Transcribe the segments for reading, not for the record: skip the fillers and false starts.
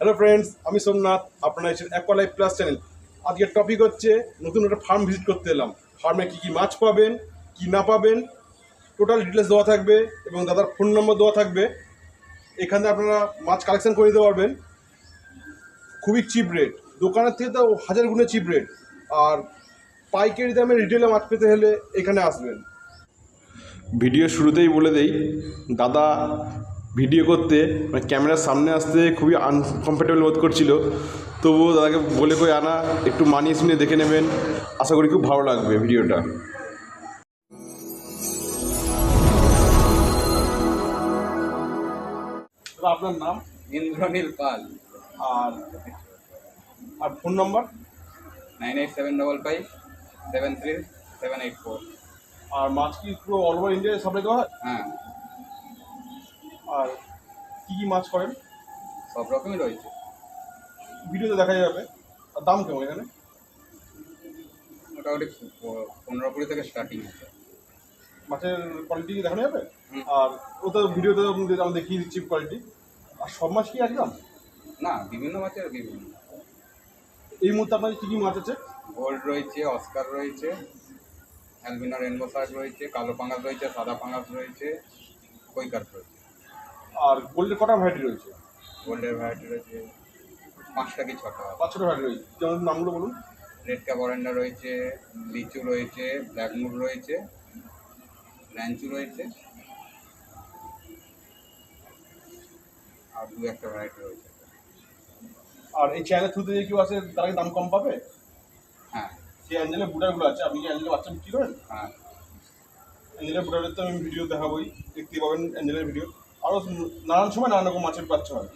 Hello friends, আমি সোমনাথ। আপনারা এসেছেন অ্যাকোয়া লাইফ প্লাস চ্যানেল। আজকের টপিক হচ্ছে নতুন একটা ফার্ম ভিজিট করতে এলাম। ফার্মে কী কী মাছ পাবেন, কী না পাবেন, টোটাল ডিটেলস দেওয়া থাকবে এবং দাদার ফোন নম্বর দেওয়া থাকবে। এখানে আপনারা মাছ কালেকশন করে নিতে পারবেন খুবই চিপ রেট, দোকানের থেকে তো হাজার গুণে চিপ রেট। আর পাইকারি দামে রিটেলে মাছ পেতে হলে এখানে আসবেন। ভিডিও শুরুতেই বলে দেই, দাদা ভিডিও করতে মানে ক্যামেরার সামনে আসতে খুবই আনকমফর্টেবল বোধ করছিল, তবুও দাদাকে বলে কই আনা, একটু মানিয়ে শুনে দেখে নেবেন। আশা করি খুব ভালো লাগবে ভিডিওটা। আপনার নাম? ইন্দ্রনীল পাল। আর আর ফোন নাম্বার? 9875573784। আর মাছ কি পুরো অল ওভার ইন্ডিয়ায় সাপ্লাই দেওয়া হয়? হ্যাঁ, আর কী কী মাছ করেন? সব রকমই রয়েছে। ভিডিওতে দেখা যাবে। আর দাম কেমন এখানে? মোটামুটি 15-20 থেকে স্টার্টিং আছে। মাছের কোয়ালিটি দেখানো যাবে? হুম। আর ও তো ভিডিওতে আমি দেখিয়ে দিচ্ছি কোয়ালিটি। আর সব মাছ কি একদম? না, বিভিন্ন মাছের বিভিন্ন। এই মুহূর্তে আপনার কী কী মাছ আছে? গোল্ড রয়েছে, অস্কার রয়েছে, অ্যালবিনো রেনবো শার্ক রয়েছে, কালো পাঙ্গাস রয়েছে, সাদা পাঙ্গাস রয়েছে, কই কাঠ রয়েছে। আর গোল্ডের কটা ভ্যারাইটি রয়েছে? গোল্ডের ভ্যারাইটি রয়েছে 5টা কি 6টা। 5-6টা ভ্যারাইটি রয়েছে। যেমন নামগুলো বলুন। রেড ক্যাপ অরেন্ডা রয়েছে, লিচু রয়েছে, ব্ল্যাকমুড রয়েছে, র্যাঞ্চু রয়েছে, আর 2-1টা ভ্যারাইটি রয়েছে। আর এই চ্যানেলের থ্রুতে যে কেউ আছে তারা কি দাম কম পাবে? হ্যাঁ সেই অ্যাঞ্জেলের বুটারগুলো আছে, আপনি কি অ্যাঞ্জেলের বাচ্চা বিক্রি করেন? হ্যাঁ, অ্যাঞ্জেলের বুটারের তো আমি ভিডিও দেখাবোই, দেখতে পাবেন অ্যাঞ্জেলের ভিডিও। আরও নানান সময় নানান রকম মাছের বাচ্চা হয়।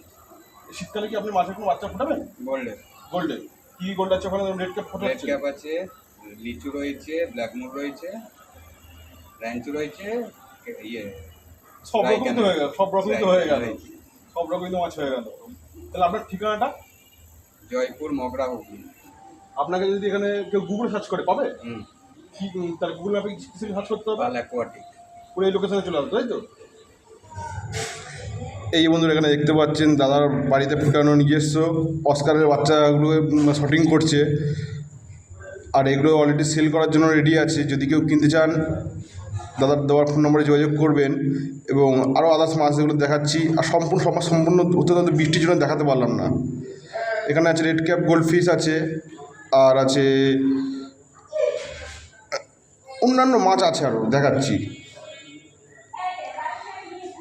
শীতকালে কি আপনি মাছের কোনো বাচ্চা ফোটাবেন? গোল্ডের। গোল্ডে কী গোল্ড আছে ওখানে? রেড ক্যাপ রেড ফোটাচ্ছে? ক্যাপ আছে, লিচু রয়েছে, ব্ল্যাকমুড রয়েছে, র্যাঞ্চু রয়েছে, ইয়ে সব রকম তো হয়ে গেল, সব রকমই তো হয়ে গেল, রয়েছে। সব রকমই তো মাছ হয়ে গেল। তাহলে আপনার ঠিকানাটা? জয়পুর, মগরা, হুগলি। আপনাকে যদি এখানে কেউ গুগল সার্চ করে পাবে? হুম। কি তার গুগল ম্যাপে কিছু সার্চ করতে হবে? পাল অ্যাকোয়াটিক। পুরো এই লোকেশনে চলে আসবে, তাই তো? এই বন্ধুরা এখানে দেখতে পাচ্ছেন দাদার বাড়িতে ফুটানো নিজস্ব অস্কারের বাচ্চাগুলো শটিং করছে। আর এগুলো অলরেডি সেল করার জন্য রেডি আছে। যদি কেউ কিনতে চান দাদার দেওয়ার ফোন নম্বরে যোগাযোগ করবেন। এবং আরও আদার্স মাছ যেগুলো দেখাচ্ছি, আর সম্পূর্ণ হতে তাদের বৃষ্টির জন্য দেখাতে পারলাম না। এখানে আছে রেড ক্যাপ গোল্ড ফিশ আছে, আর আছে অন্যান্য মাছ আছে, আরও দেখাচ্ছি।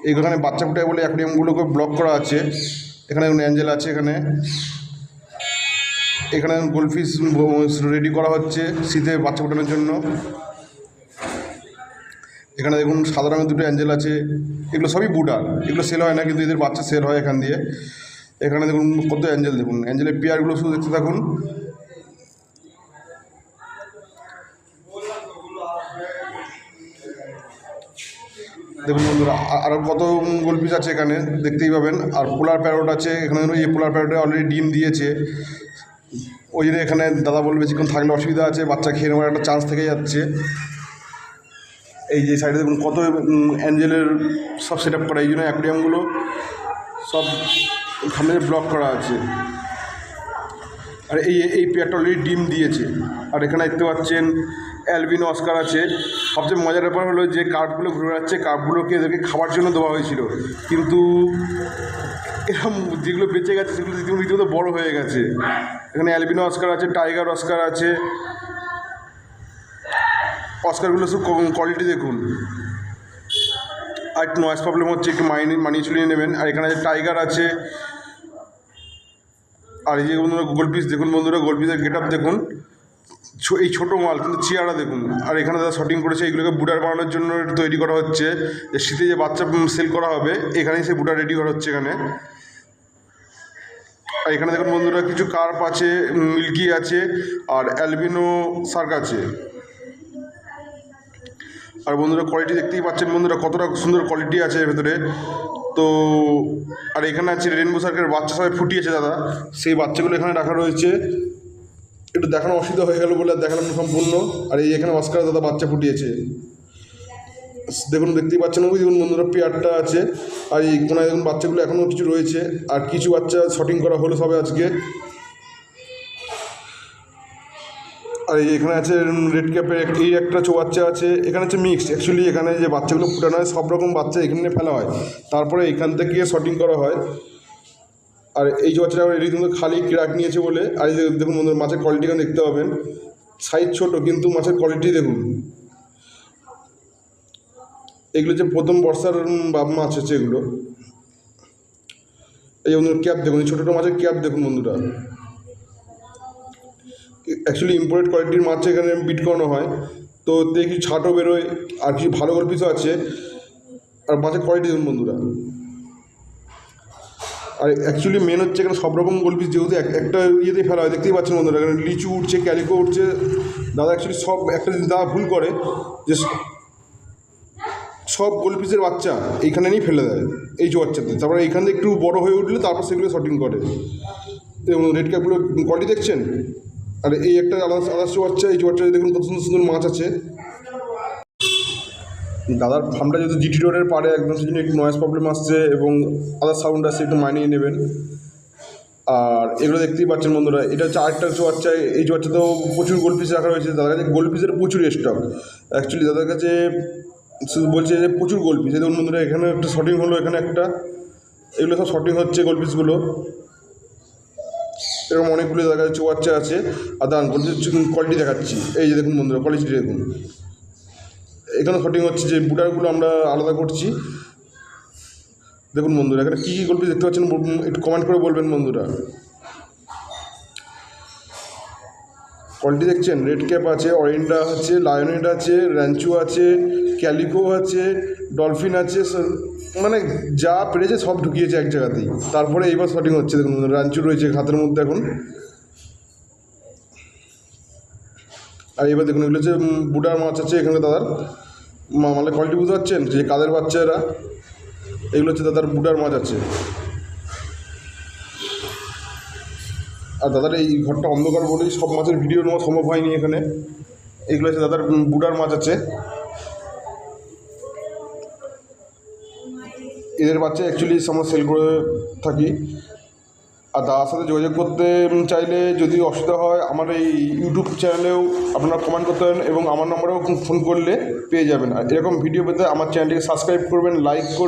এইখানে বাচ্চা ফুটায় বলে অ্যাকোয়ারিয়ামগুলোকে ব্লক করা আছে। এখানে অ্যাঞ্জেল আছে, এখানে গোল্ডফিশ রেডি করা হচ্ছে শীতে বাচ্চা ফোটানোর জন্য। এখানে দেখুন সাদা রঙের দুটো অ্যাঞ্জেল আছে, এগুলো সবই বুটার, এগুলো সেল হয় না, কিন্তু এদের বাচ্চা সেল হয় এখান দিয়ে। এখানে দেখুন কত অ্যাঞ্জেল, দেখুন অ্যাঞ্জেলের পেয়ারগুলো শুধু দেখতে থাকুন। দেখুন বন্ধুরা আরও কত গোল্ডফিশ আছে এখানে দেখতেই পাবেন। আর পোলার প্যারট আছে এখানে, এই পোলার প্যারটে অলরেডি ডিম দিয়েছে। ওই জন্য এখানে দাদা বলবে বেশিক্ষণ থাকলে অসুবিধা আছে, বাচ্চা খেয়ে নেওয়ার একটা চান্স থেকে যাচ্ছে। এই যে সাইডে দেখুন কত অ্যাঞ্জেলের সব সেট আপ করা, এই জন্য অ্যাকোয়ারিয়ামগুলো সব সামনে ব্লক করা আছে। আর এই পেয়ারটা অলরেডি ডিম দিয়েছে। আর এখানে দেখতে পাচ্ছেন অ্যালবিনো অস্কার আছে। সবচেয়ে মজার ব্যাপার হলো যে কার্পগুলো ঘুরে বেড়াচ্ছে, কার্পগুলোকে এদেরকে খাবার জন্য দেওয়া হয়েছিল, কিন্তু এরকম যেগুলো বেঁচে গেছে সেগুলো রীতিমতো বড় হয়ে গেছে। এখানে অ্যালবিনো অস্কার আছে, টাইগার অস্কার আছে। অস্কারগুলো সব কোয়ালিটি দেখুন। আর একটু নয়েজ প্রবলেম হচ্ছে, একটু মানিয়ে চলিয়ে নেবেন। আর এখানে টাইগার আছে। আর এই যে বন্ধুরা গোল্ডফিশ দেখুন, বন্ধুরা গোল্ডফিশের গেট আপ দেখুন, এই ছোটো মাল কিন্তু চেয়ারা দেখুন। আর এখানে যারা শটিং করেছে এগুলোকে বুটার বানানোর জন্য তৈরি করা হচ্ছে, যে শীতে যে বাচ্চা সেল করা হবে এখানেই সেই বুটার রেডি করা হচ্ছে এখানে। আর এখানে দেখুন বন্ধুরা কিছু কার্প আছে, মিল্কি আছে, আর অ্যালবিনো শার্ক আছে। আর বন্ধুরা কোয়ালিটি দেখতেই পাচ্ছেন বন্ধুরা, কতটা সুন্দর কোয়ালিটি আছে এর ভেতরে। তো আর এখানে আছে রেনবো শার্কের বাচ্চা সবাই ফুটিয়েছে দাদা, সেই বাচ্চাগুলো এখানে রাখা রয়েছে। একটু দেখানো অসুবিধা হয়ে গেল বলে আর দেখালাম না সম্পূর্ণ। আর এই এখানে অস্কার দাদা বাচ্চা ফুটিয়েছে। দেখুন দেখতেই পাচ্ছেন, ওই দেখুন বন্ধুরা পেয়ারটা আছে, আর এই কোনায় দেখুন বাচ্চাগুলো এখনও কিছু রয়েছে, আর কিছু বাচ্চা শটিং করা হলো সবে আজকে। আর এখানে আছে রেড ক্যাপের এই একটা চৌবাচ্চা আছে, এখানে হচ্ছে মিক্সড। অ্যাকচুয়ালি এখানে যে বাচ্চাগুলো ফুটানো হয় সব রকম বাচ্চা এখানে ফেলা হয়, তারপরে এখান থেকে শটিং করা হয়। আর এই চৌবাচ্চাটা রীতিমতো খালি ক্র্যাক নিয়েছে বলে। আর এই যে দেখুন বন্ধুরা মাছের কোয়ালিটিটা দেখতে পাবেন, সাইজ ছোট কিন্তু মাছের কোয়ালিটি দেখুন। এগুলো যে প্রথম বর্ষার মাছ হচ্ছে এগুলো। এই বন্ধুরা ক্যাপ দেখুন, ছোটো ছোটো মাছের ক্যাপ দেখুন বন্ধুরা। অ্যাকচুয়ালি ইম্পোর্টেড কোয়ালিটির মাছ এখানে বিট করানো হয়, তো এতে কিছু ছাটও বেরোয়, আর কিছু ভালো গোল পিসও আছে। আর মাছের কোয়ালিটি দেখুন বন্ধুরা। আর অ্যাকচুয়ালি মেন হচ্ছে এখানে সব রকম গোল পিস যেহেতু একটা ইয়েতেই ফেলা হয়, দেখতেই পাচ্ছেন বন্ধুরা এখানে লিচু উঠছে, ক্যালিকো উঠছে। দাদা অ্যাকচুয়ালি সব একটা জিনিস দাদা ভুল করে যে সব গোল পিসের বাচ্চা এইখানে নিয়ে ফেলে দেয় এই চৌবাচ্চাতে, তারপরে এইখান থেকে একটু বড়ো হয়ে উঠলে তারপর সেগুলো শটিং করে। এবং রেড ক্যাপগুলো কোয়ালিটি দেখছেন। আর এই একটা আদার্স চৌবাচ্চা, এই চৌবাচ্চায় দেখুন কত সুন্দর সুন্দর মাছ আছে। দাদার ফার্মটা যেহেতু জিটি রোডের পাড়ে একদম, সেই জন্য একটু নয়েজ প্রবলেম আসছে এবং আদার সাউন্ড আসছে, একটু মানিয়ে নেবেন। আর এগুলো দেখতেই পাচ্ছেন বন্ধুরা, এটা হচ্ছে আরেকটা চৌবাচ্চা। এই চৌবাচ্চাতেও প্রচুর গোল পিস রাখা রয়েছে। দাদার কাছে গোল পিসের প্রচুর স্টক। অ্যাকচুয়ালি দাদার কাছে শুধু বলছে যে প্রচুর গোল পিস। দেখুন বন্ধুরা এখানে একটা শটিং হলো, এখানে একটা, এগুলো সব শটিং হচ্ছে গোল পিসগুলো। এরকম অনেকগুলো দাদার কাছে চৌবাচ্চা আছে। আর দাঁড়ান কোয়ালিটি দেখাচ্ছি, এই যে দেখুন বন্ধুরা কোয়ালিটি দেখুন। এখানে শটিং হচ্ছে, যে বুটারগুলো আমরা আলাদা করছি। দেখুন বন্ধুরা এখানে কী কী গোল পিস দেখতে পাচ্ছেন একটু কমেন্ট করে বলবেন বন্ধুরা। কোয়ালিটি দেখছেন, রেড ক্যাপ আছে, অরেন্ডা আছে, লায়নেট আছে, র্যাঞ্চো আছে, ক্যালিকো আছে, ডলফিন আছে, মানে যা পেরেছে সব ঢুকিয়েছে এক জায়গাতেই। তারপরে এইবার শটিং হচ্ছে। দেখুন র্যাঞ্চো রয়েছে হাতের মধ্যে এখন। আর এবার দেখুন এগুলো হচ্ছে বুটার মাছ আছে এখানে দাদার। মানে কোয়ালিটি বুঝতে পারছেন, যে কাদের বাচ্চারা, এগুলো হচ্ছে দাদার বুটার মাছ আছে। আর দাদার এই ঘরটা অন্ধকার বলেই সব মাছের ভিডিও নেওয়া সম্ভব হয়নি এখানে। এগুলো হচ্ছে দাদার বুটার মাছ আছে। এদের বাচ্চা অ্যাকচুয়ালি আমরা সেল করে থাকি। আর দাদার সাথে যোগাযোগ করতে চাইলে যদি অসুবিধা হয়, আমার এই ইউটিউব চ্যানেলেও আপনারা কমেন্ট করতে পারেন এবং আমার নম্বরেও ফোন করলে পেয়ে যাবেন। আর এরকম ভিডিও পেতে আমার চ্যানেলটিকে সাবস্ক্রাইব করবেন, লাইক করবেন।